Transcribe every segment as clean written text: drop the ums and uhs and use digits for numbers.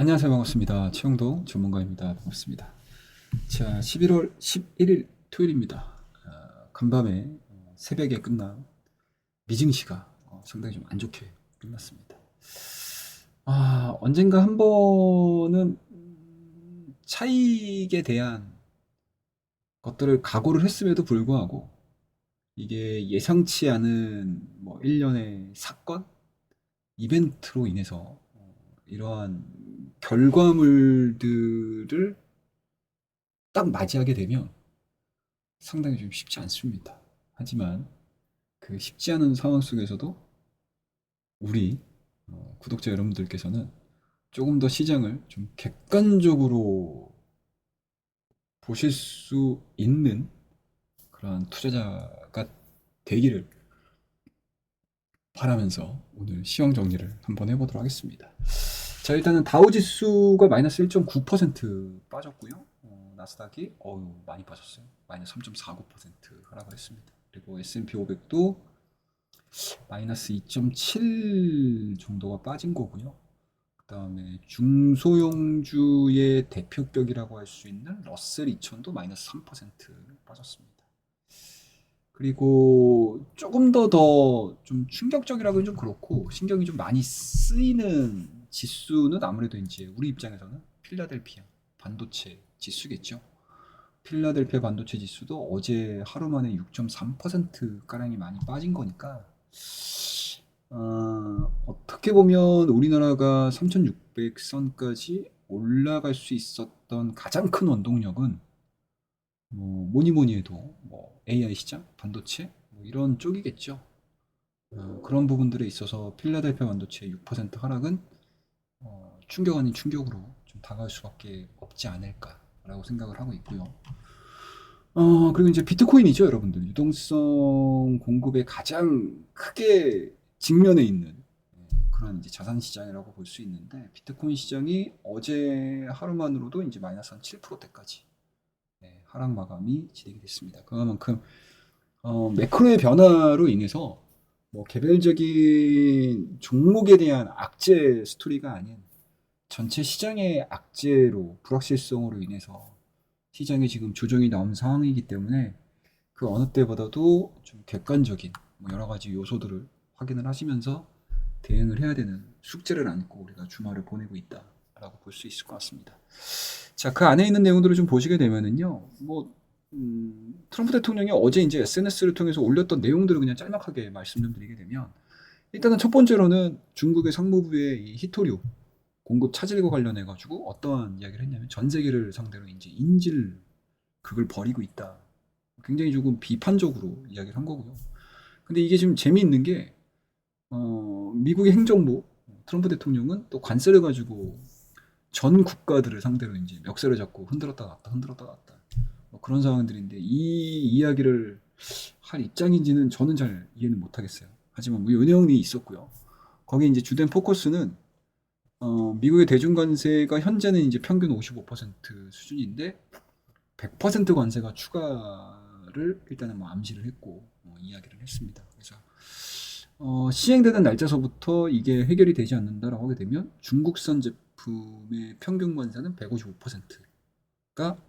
안녕하세요. 반갑습니다. 최영도 전문가입니다. 반갑습니다. 자, 11월 11일 토요일입니다. 간밤에 새벽에 끝난 미증시가 상당히 좀 안 좋게 끝났습니다. 언젠가 한 번은 차익에 대한 것들을 각오를 했음에도 불구하고 이게 예상치 않은 뭐 일련의 사건, 이벤트로 인해서 이러한 결과물들을 딱 맞이하게 되면 상당히 좀 쉽지 않습니다. 하지만 그 쉽지 않은 상황 속에서도 우리 구독자 여러분들께서는 조금 더 시장을 좀 객관적으로 보실 수 있는 그러한 투자자가 되기를 바라면서 오늘 시황 정리를 한번 해보도록 하겠습니다. 자, 일단은 다우지수가 마이너스 1.9% 빠졌고요. 나스닥이 많이 빠졌어요. 마이너스 3.49% 하락을 했습니다. 그리고 S&P 500도 마이너스 2.7 정도가 빠진 거고요. 그 다음에 중소형주의 대표격이라고 할 수 있는 러셀 2000도 마이너스 3% 빠졌습니다. 그리고 조금 더 좀 충격적이라고는 좀 그렇고 신경이 좀 많이 쓰이는 지수는 아무래도 이제 우리 입장에서는 필라델피아 반도체 지수겠죠. 필라델피아 반도체 지수도 어제 하루 만에 6.3% 가량이 많이 빠진 거니까 어떻게 보면 우리나라가 3,600선까지 올라갈 수 있었던 가장 큰 원동력은 뭐니 뭐니 해도 뭐 AI 시장, 반도체 뭐 이런 쪽이겠죠. 그런 부분들에 있어서 필라델피아 반도체 6% 하락은 충격 아닌 충격으로 좀 다가올 수밖에 없지 않을까라고 생각을 하고 있고요. 그리고 이제 비트코인이죠, 여러분들. 유동성 공급에 가장 크게 직면해 있는 그런 이제 자산 시장이라고 볼 수 있는데 비트코인 시장이 어제 하루만으로도 이제 마이너스 한 7%대까지 하락 마감이 진행이 됐습니다. 그만큼 매크로의 변화로 인해서 뭐 개별적인 종목에 대한 악재 스토리가 아닌 전체 시장의 악재로 불확실성으로 인해서 시장에 지금 조정이 나온 상황이기 때문에 그 어느 때보다도 좀 객관적인 뭐 여러 가지 요소들을 확인을 하시면서 대응을 해야 되는 숙제를 안고 우리가 주말을 보내고 있다라고 볼 수 있을 것 같습니다. 자, 그 안에 있는 내용들을 좀 보시게 되면은요, 트럼프 대통령이 어제 이제 SNS를 통해서 올렸던 내용들을 그냥 짤막하게 말씀 좀 드리게 되면, 일단은 첫 번째로는 중국의 상무부의 이 히토류 공급 차질과 관련해가지고 어떠한 이야기를 했냐면 전 세계를 상대로 이제 인질 극을 벌이고 있다. 굉장히 조금 비판적으로 이야기를 한 거고요. 근데 이게 좀 재미있는 게, 미국의 행정부, 트럼프 대통령은 또 관세를 가지고 전 국가들을 상대로 이제 멱살을 잡고 흔들었다 놨다 흔들었다 놨다 뭐 그런 상황들인데 이 이야기를 할 입장인지는 저는 잘 이해는 못하겠어요. 하지만 뭐 연영이 있었고요. 거기 이제 주된 포커스는 미국의 대중관세가 현재는 이제 평균 55% 수준인데 100% 관세가 추가를 일단은 뭐 암시를 했고 이야기를 했습니다. 그래서 시행되는 날짜서부터 이게 해결이 되지 않는다라고 하게 되면 중국산 제품의 평균 관세는 155%가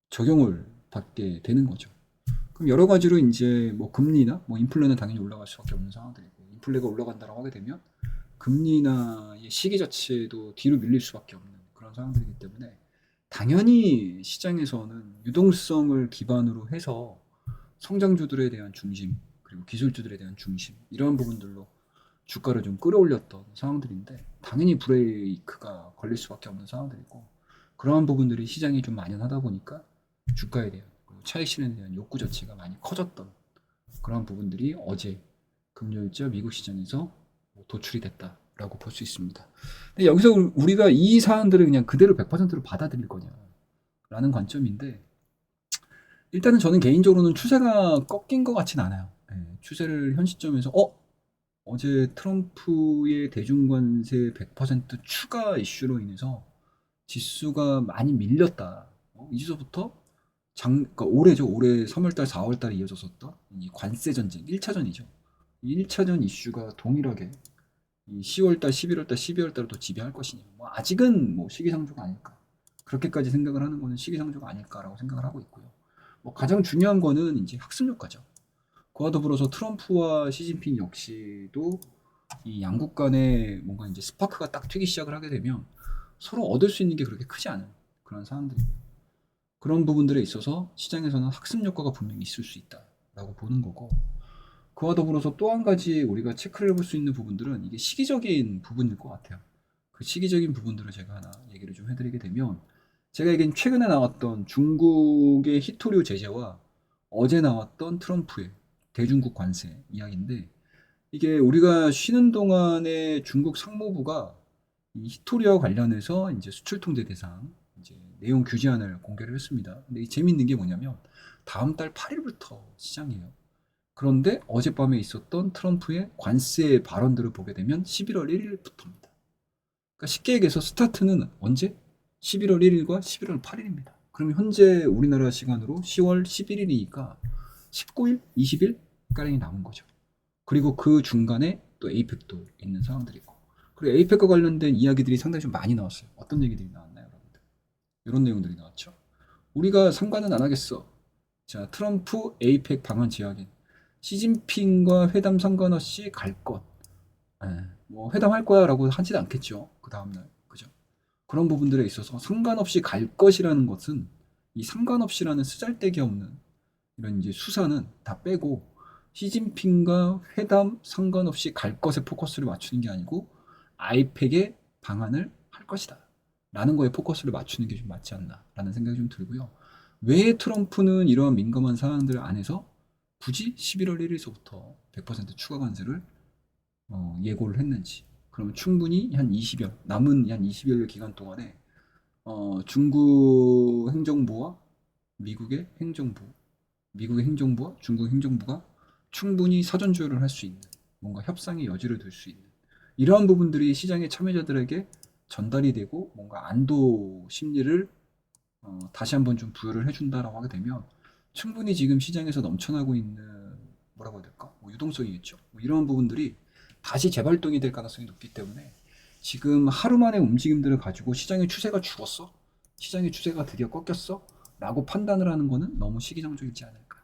적용을 받게 되는 거죠. 그럼 여러 가지로 이제 뭐 금리나 뭐 인플레는 당연히 올라갈 수밖에 없는 상황들이고 인플레가 올라간다라고 하게 되면 금리나 시기 자체도 뒤로 밀릴 수밖에 없는 그런 상황들이기 때문에 당연히 시장에서는 유동성을 기반으로 해서 성장주들에 대한 중심 그리고 기술주들에 대한 중심 이러한 부분들로 주가를 좀 끌어올렸던 상황들인데 당연히 브레이크가 걸릴 수밖에 없는 상황들이고 그러한 부분들이 시장이 좀 만연하다 보니까 주가에 대한 그리고 차익 실현에 대한 욕구 자체가 많이 커졌던 그러한 부분들이 어제 금요일자 미국 시장에서 도출이 됐다라고 볼 수 있습니다. 근데 여기서 우리가 이 사안들을 그냥 그대로 100%로 받아들일 거냐라는 관점인데 일단은 저는 개인적으로는 추세가 꺾인 것 같진 않아요. 추세를 현 시점에서 어제 트럼프의 대중관세 100% 추가 이슈로 인해서 지수가 많이 밀렸다. 이제서부터 그러니까 올해죠. 올해 3월달, 4월달에 이어졌었던 이 관세 전쟁, 1차전이죠. 이 1차전 이슈가 동일하게 이 10월달, 11월달, 12월달을 또 지배할 것이냐. 뭐 아직은 뭐 시기상조가 아닐까. 그렇게까지 생각을 하는 거는 시기상조가 아닐까라고 생각을 하고 있고요. 뭐 가장 중요한 거는 이제 학습 효과죠. 그와 더불어서 트럼프와 시진핑 역시도 이 양국 간에 뭔가 이제 스파크가 딱 튀기 시작을 하게 되면 서로 얻을 수 있는 게 그렇게 크지 않은 그런 상황들이에요. 그런 부분들에 있어서 시장에서는 학습 효과가 분명히 있을 수 있다라고 보는 거고, 그와 더불어서 또 한 가지 우리가 체크를 해볼 수 있는 부분들은 이게 시기적인 부분일 것 같아요. 그 시기적인 부분들을 제가 하나 얘기를 좀 해드리게 되면, 제가 얘기한 최근에 나왔던 중국의 히토류 제재와 어제 나왔던 트럼프의 대중국 관세 이야기인데, 이게 우리가 쉬는 동안에 중국 상무부가 이 히토리와 관련해서 이제 수출 통제 대상 이제 내용 규제안을 공개를 했습니다. 근데 이 재밌는 게 뭐냐면 다음 달 8일부터 시장이에요. 그런데 어젯밤에 있었던 트럼프의 관세 발언들을 보게 되면 11월 1일부터입니다. 그러니까 쉽게 얘기해서 스타트는 언제? 11월 1일과 11월 8일입니다. 그럼 현재 우리나라 시간으로 10월 11일이니까 19일, 20일 가량이 남은 거죠. 그리고 그 중간에 또 에이펙도 있는 상황들이고, 그리고 에이펙과 관련된 이야기들이 상당히 좀 많이 나왔어요. 어떤 얘기들이 나왔나요, 여러분들? 이런 내용들이 나왔죠. 우리가 상관은 안 하겠어. 자, 트럼프 에이펙 방한 제약인 시진핑과 회담 상관없이 갈 것. 예, 뭐 회담할 거야라고 하지는 않겠죠. 그 다음날, 그죠? 그런 부분들에 있어서 상관없이 갈 것이라는 것은 이 상관없이라는 쓰잘데기 없는 이런 이제 수사는 다 빼고 시진핑과 회담 상관없이 갈 것에 포커스를 맞추는 게 아니고 아이팩의 방안을 할 것이다 라는 거에 포커스를 맞추는 게 좀 맞지 않나 라는 생각이 좀 들고요. 왜 트럼프는 이러한 민감한 사항들 안에서 굳이 11월 1일서부터 100% 추가 관세를 예고를 했는지, 그러면 충분히 한 20여 남은 한 20여 기간 동안에 중국 행정부와 미국의 행정부 미국의 행정부와 중국 행정부가 충분히 사전 조율을 할 수 있는, 뭔가 협상의 여지를 둘 수 있는 이러한 부분들이 시장의 참여자들에게 전달이 되고 뭔가 안도 심리를 다시 한번 좀 부여를 해준다라고 하게 되면 충분히 지금 시장에서 넘쳐나고 있는, 뭐라고 해야 될까? 뭐 유동성이겠죠. 뭐 이런 부분들이 다시 재발동이 될 가능성이 높기 때문에 지금 하루 만에 움직임들을 가지고 시장의 추세가 죽었어? 시장의 추세가 드디어 꺾였어? 라고 판단을 하는 거는 너무 시기상조이지 않을까.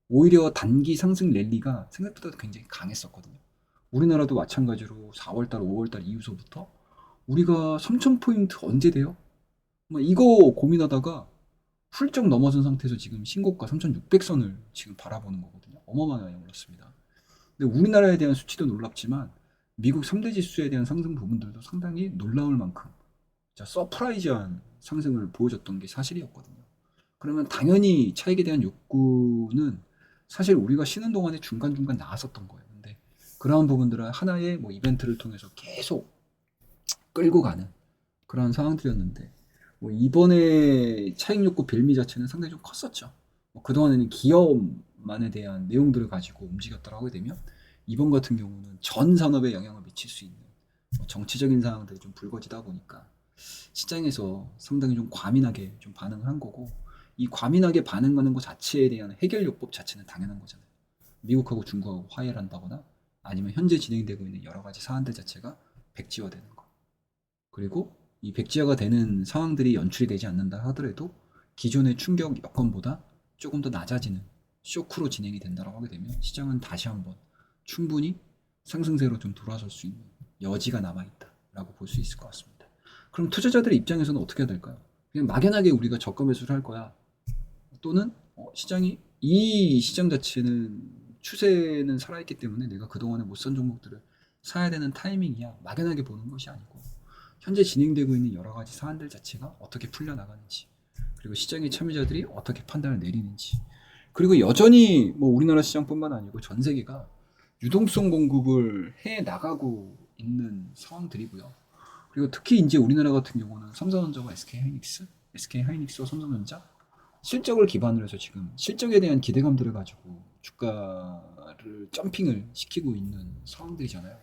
오히려 단기 상승 랠리가 생각보다 굉장히 강했었거든요. 우리나라도 마찬가지로 4월달, 5월달 이후서부터 우리가 3,000포인트 언제 돼요? 뭐 이거 고민하다가 훌쩍 넘어선 상태에서 지금 신고가 3,600선을 지금 바라보는 거거든요. 어마어마하게 올랐습니다. 근데 우리나라에 대한 수치도 놀랍지만 미국 3대 지수에 대한 상승 부분들도 상당히 놀라울 만큼 진짜 서프라이즈한 상승을 보여줬던 게 사실이었거든요. 그러면 당연히 차익에 대한 욕구는 사실 우리가 쉬는 동안에 중간중간 나왔었던 거예요. 근데 그러한 부분들은 하나의 뭐 이벤트를 통해서 계속 끌고 가는 그런 상황들이었는데, 뭐 이번에 차익 욕구 빌미 자체는 상당히 좀 컸었죠. 뭐 그동안에는 기업만에 대한 내용들을 가지고 움직였다고 하게 되면 이번 같은 경우는 전 산업에 영향을 미칠 수 있는 뭐 정치적인 상황들이 좀 불거지다 보니까 시장에서 상당히 좀 과민하게 좀 반응을 한 거고, 이 과민하게 반응하는 것 자체에 대한 해결 요법 자체는 당연한 거잖아요. 미국하고 중국하고 화해를 한다거나 아니면 현재 진행되고 있는 여러 가지 사안들 자체가 백지화되는 거. 그리고 이 백지화가 되는 상황들이 연출이 되지 않는다 하더라도 기존의 충격 여건보다 조금 더 낮아지는 쇼크로 진행이 된다고 하게 되면 시장은 다시 한번 충분히 상승세로 좀 돌아설 수 있는 여지가 남아있다라고 볼 수 있을 것 같습니다. 그럼 투자자들의 입장에서는 어떻게 해야 될까요? 그냥 막연하게 우리가 저가 매수를 할 거야. 또는 시장이 이 시장 자체는 추세는 살아있기 때문에 내가 그동안에 못 산 종목들을 사야 되는 타이밍이야. 막연하게 보는 것이 아니고 현재 진행되고 있는 여러 가지 사안들 자체가 어떻게 풀려나가는지, 그리고 시장의 참여자들이 어떻게 판단을 내리는지, 그리고 여전히 뭐 우리나라 시장뿐만 아니고 전 세계가 유동성 공급을 해 나가고 있는 상황들이고요. 그리고 특히 이제 우리나라 같은 경우는 삼성전자와 SK 하이닉스와 삼성전자 실적을 기반으로 해서 지금 실적에 대한 기대감들을 가지고 주가를 점핑을 시키고 있는 상황들이잖아요.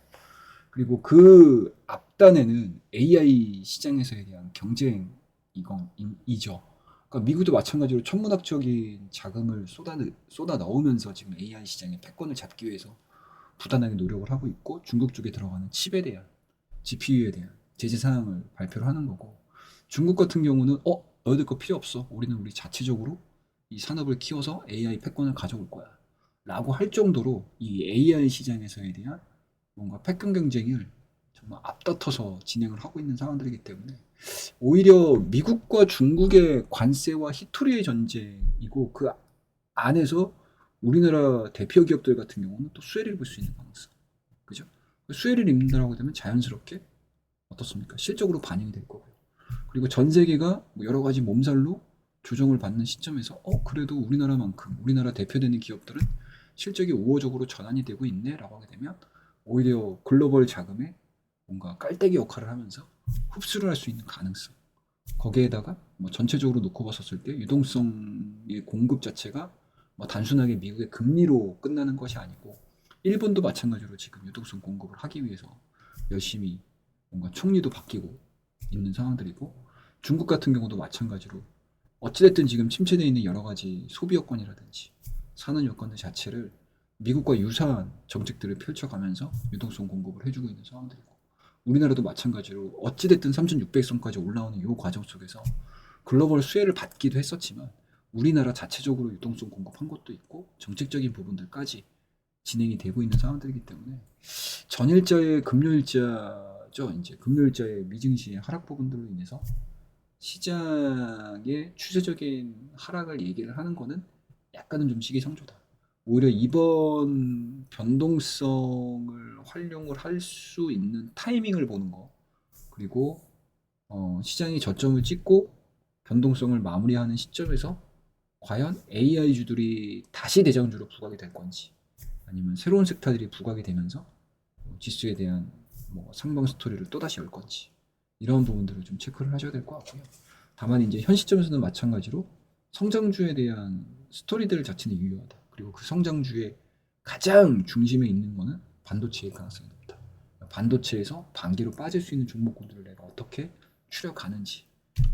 그리고 그 앞단에는 AI 시장에서에 대한 경쟁이죠. 그러니까 미국도 마찬가지로 천문학적인 자금을 쏟아 넣으면서 지금 AI 시장의 패권을 잡기 위해서 부단하게 노력을 하고 있고 중국 쪽에 들어가는 칩에 대한 GPU에 대한 제재 사항을 발표를 하는 거고 중국 같은 경우는 너희들 거 필요 없어. 우리는 우리 자체적으로 이 산업을 키워서 AI 패권을 가져올 거야. 라고 할 정도로 이 AI 시장에서에 대한 뭔가 패권 경쟁을 정말 앞다퉈서 진행을 하고 있는 상황들이기 때문에 오히려 미국과 중국의 관세와 히토리의 전쟁이고 그 안에서 우리나라 대표 기업들 같은 경우는 또 수혜를 입을 수 있는 가능성. 그죠? 수혜를 입는다라고 되면 자연스럽게 어떻습니까? 실적으로 반영이 될 거고요. 그리고 전 세계가 여러 가지 몸살로 조정을 받는 시점에서 그래도 우리나라만큼 우리나라 대표되는 기업들은 실적이 우호적으로 전환이 되고 있네라고 하게 되면 오히려 글로벌 자금에 뭔가 깔때기 역할을 하면서 흡수를 할 수 있는 가능성. 거기에다가 뭐 전체적으로 놓고 봤었을 때 유동성의 공급 자체가 뭐 단순하게 미국의 금리로 끝나는 것이 아니고 일본도 마찬가지로 지금 유동성 공급을 하기 위해서 열심히 뭔가 총리도 바뀌고 있는 상황들이고 중국 같은 경우도 마찬가지로 어찌됐든 지금 침체되어 있는 여러 가지 소비 여건이라든지 산업 여건들 자체를 미국과 유사한 정책들을 펼쳐가면서 유동성 공급을 해주고 있는 상황들이고 우리나라도 마찬가지로 어찌됐든 3,600선까지 올라오는 이 과정 속에서 글로벌 수혜를 받기도 했었지만 우리나라 자체적으로 유동성 공급한 것도 있고 정책적인 부분들까지 진행이 되고 있는 상황들이기 때문에 전일자의 금요일자죠. 이제 금요일자의 미증시의 하락 부분들로 인해서 시장의 추세적인 하락을 얘기를 하는 거는 약간은 좀 시기상조다. 오히려 이번 변동성을 활용을 할 수 있는 타이밍을 보는 거 그리고 시장이 저점을 찍고 변동성을 마무리하는 시점에서 과연 AI주들이 다시 대장주로 부각이 될 건지 아니면 새로운 섹터들이 부각이 되면서 지수에 대한 뭐 상방 스토리를 또다시 열 건지 이런 부분들을 좀 체크를 하셔야 될 것 같고요. 다만 이제 현 시점에서는 마찬가지로 성장주에 대한 스토리들 자체는 유효하다. 그리고 그 성장주의 가장 중심에 있는 거는 반도체일 가능성이 높다. 반도체에서 반기로 빠질 수 있는 종목군들을 내가 어떻게 추려가는지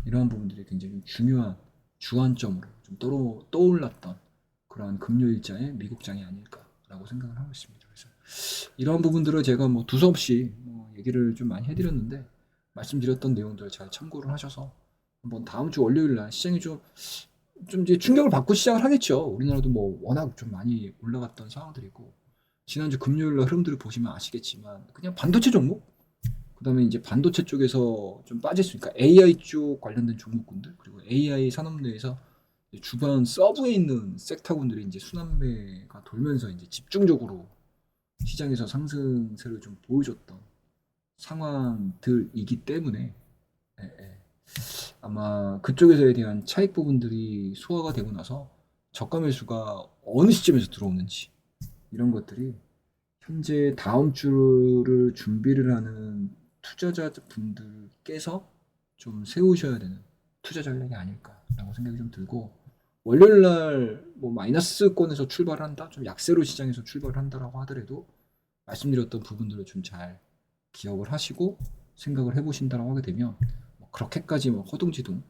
이러한 부분들이 굉장히 중요한 주안점으로 좀 떠올랐던 그러한 금요일자의 미국장이 아닐까라고 생각을 하고 있습니다. 그래서 이러한 부분들을 제가 뭐 두서없이 얘기를 좀 많이 해드렸는데 말씀드렸던 내용들을 잘 참고를 하셔서 한번 다음 주 월요일 날 시장이 좀 이제 충격을 받고 시작을 하겠죠. 우리나라도 뭐 워낙 좀 많이 올라갔던 상황들이고 지난주 금요일 날 흐름들을 보시면 아시겠지만 그냥 반도체 종목 그다음에 이제 반도체 쪽에서 좀 빠질 수 있으니까 AI 쪽 관련된 종목군들 그리고 AI 산업 내에서 주변 서브에 있는 섹터군들이 이제 순환매가 돌면서 이제 집중적으로 시장에서 상승세를 좀 보여줬던 상황들이기 때문에 예, 예. 아마 그쪽에서에 대한 차익 부분들이 소화가 되고 나서 저가 매수가 어느 시점에서 들어오는지 이런 것들이 현재 다음 주를 준비를 하는 투자자분들께서 좀 세우셔야 되는 투자 전략이 아닐까라고 생각이 좀 들고 월요일 날뭐 마이너스권에서 출발한다, 좀 약세로 시장에서 출발을 한다라고 하더라도 말씀드렸던 부분들을 좀 잘 기억을 하시고 생각을 해보신다라고 하게 되면 뭐 그렇게까지 뭐 허둥지둥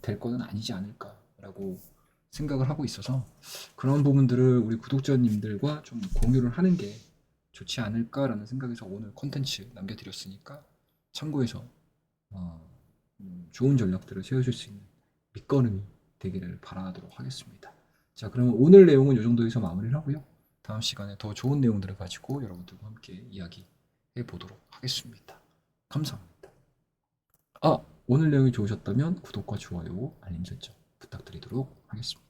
될 거는 아니지 않을까라고 생각을 하고 있어서 그런 부분들을 우리 구독자님들과 좀 공유를 하는 게 좋지 않을까라는 생각에서 오늘 컨텐츠 남겨드렸으니까 참고해서 좋은 전략들을 세우실 수 있는 밑거름이 되기를 바라도록 하겠습니다. 자, 그러면 오늘 내용은 이 정도에서 마무리를 하고요. 다음 시간에 더 좋은 내용들을 가지고 여러분들과 함께 이야기해 보도록 하겠습니다. 감사합니다. 오늘 내용이 좋으셨다면 구독과 좋아요, 알림 설정 부탁드리도록 하겠습니다.